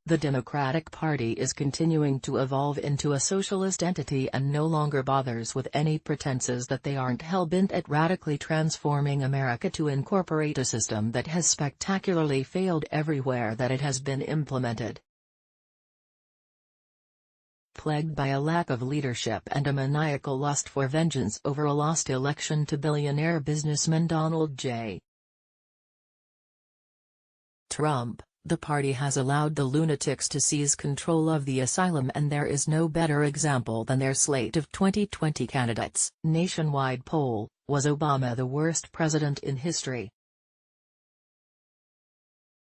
The Democratic Party is continuing to evolve into a socialist entity and no longer bothers with any pretenses that they aren't hell-bent at radically transforming America to incorporate a system that has spectacularly failed everywhere that it has been implemented. Plagued by a lack of leadership and a maniacal lust for vengeance over a lost election to billionaire businessman Donald J. Trump, the party has allowed the lunatics to seize control of the asylum, and there is no better example than their slate of 2020 candidates. Nationwide poll: was Obama the worst president in history?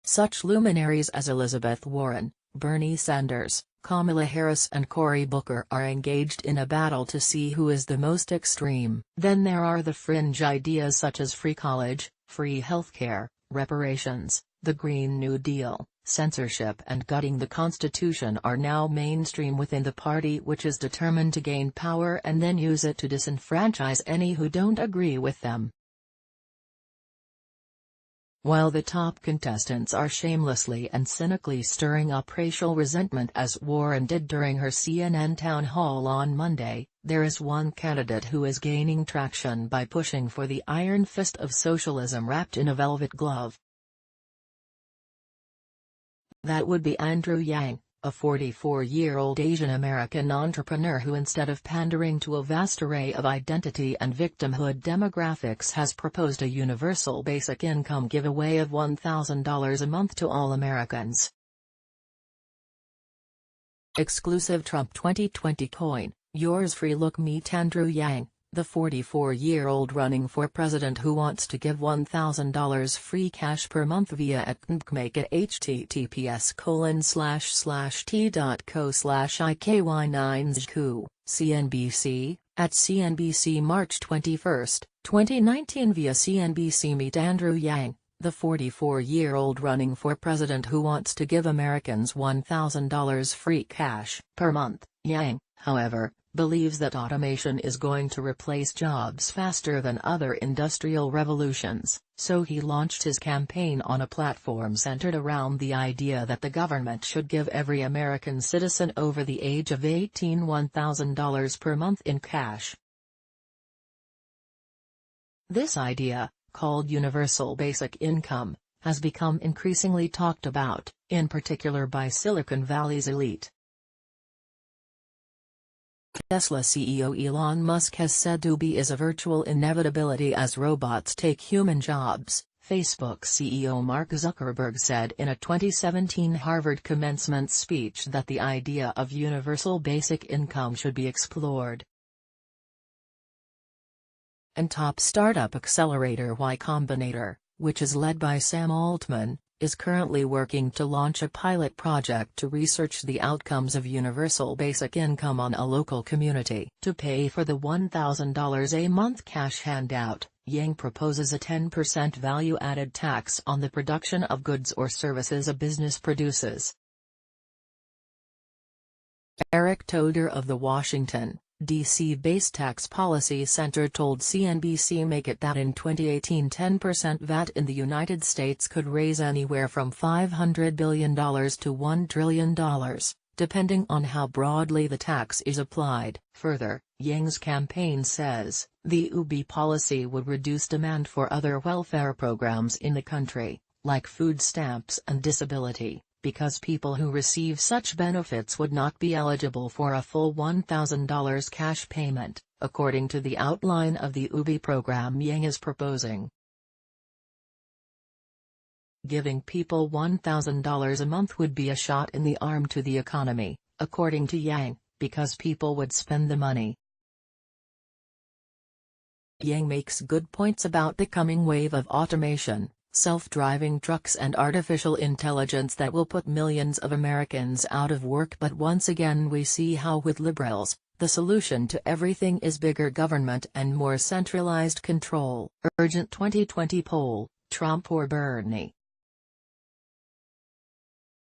Such luminaries as Elizabeth Warren, Bernie Sanders, Kamala Harris and Cory Booker are engaged in a battle to see who is the most extreme. Then there are the fringe ideas such as free college, free healthcare, reparations, the Green New Deal, censorship and gutting the Constitution are now mainstream within the party, which is determined to gain power and then use it to disenfranchise any who don't agree with them. While the top contestants are shamelessly and cynically stirring up racial resentment as Warren did during her CNN town hall on Monday, there is one candidate who is gaining traction by pushing for the iron fist of socialism wrapped in a velvet glove. That would be Andrew Yang, a 44-year-old Asian-American entrepreneur who, instead of pandering to a vast array of identity and victimhood demographics, has proposed a universal basic income giveaway of $1,000 a month to all Americans. Exclusive Trump 2020 coin, yours free. Look, meet Andrew Yang, the 44-year-old running for president who wants to give $1,000 free cash per month via at Make it https://t.co/iky9zku, CNBC, at CNBC March 21, 2019 via CNBC. Meet Andrew Yang, the 44-year-old running for president who wants to give Americans $1,000 free cash per month. Yang, however, believes that automation is going to replace jobs faster than other industrial revolutions, so he launched his campaign on a platform centered around the idea that the government should give every American citizen over the age of 18 $1,000 per month in cash. This idea, called universal basic income, has become increasingly talked about, in particular by Silicon Valley's elite. Tesla CEO Elon Musk has said to be is a virtual inevitability as robots take human jobs. Facebook CEO Mark Zuckerberg said in a 2017 Harvard commencement speech that the idea of universal basic income should be explored. And top startup accelerator Y Combinator, which is led by Sam Altman, is currently working to launch a pilot project to research the outcomes of universal basic income on a local community. To pay for the $1,000 a month cash handout, Yang proposes a 10% value-added tax on the production of goods or services a business produces. Eric Toder of the Washington, D.C.-based Tax Policy Center told CNBC Make It that in 2018 10% VAT in the United States could raise anywhere from $500 billion to $1 trillion, depending on how broadly the tax is applied. Further, Yang's campaign says, the UBI policy would reduce demand for other welfare programs in the country, like food stamps and disability, because people who receive such benefits would not be eligible for a full $1,000 cash payment, according to the outline of the UBI program Yang is proposing. Giving people $1,000 a month would be a shot in the arm to the economy, according to Yang, because people would spend the money. Yang makes good points about the coming wave of automation, self-driving trucks and artificial intelligence that will put millions of Americans out of work. But once again we see how with liberals, the solution to everything is bigger government and more centralized control. Urgent 2020 poll, Trump or Bernie?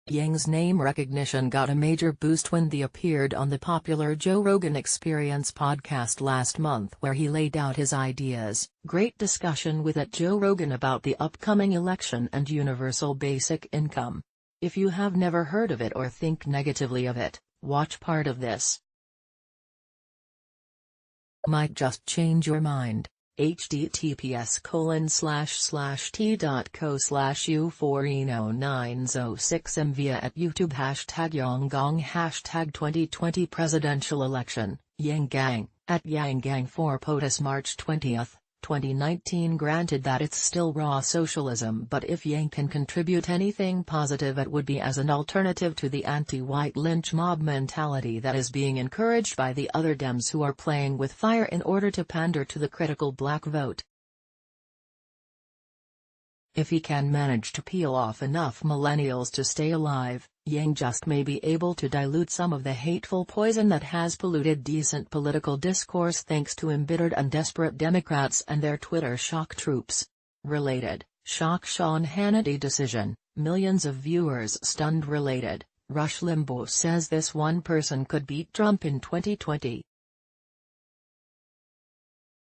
Yang's name recognition got a major boost when he appeared on the popular Joe Rogan Experience podcast last month, where he laid out his ideas. Great discussion with Joe Rogan about the upcoming election and universal basic income. If you have never heard of it or think negatively of it, watch part of this. Might just change your mind. https://t.co/u4eno906m via at YouTube #Yanggong 2020 presidential election, Yangang, at Yangang for POTUS March 20, 2019 granted that it's still raw socialism, but if Yang can contribute anything positive it would be as an alternative to the anti-white lynch mob mentality that is being encouraged by the other Dems who are playing with fire in order to pander to the critical black vote. If he can manage to peel off enough millennials to stay alive, Yang just may be able to dilute some of the hateful poison that has polluted decent political discourse thanks to embittered and desperate Democrats and their Twitter shock troops. Related, shock Sean Hannity decision, millions of viewers stunned. Related, Rush Limbaugh says this one person could beat Trump in 2020.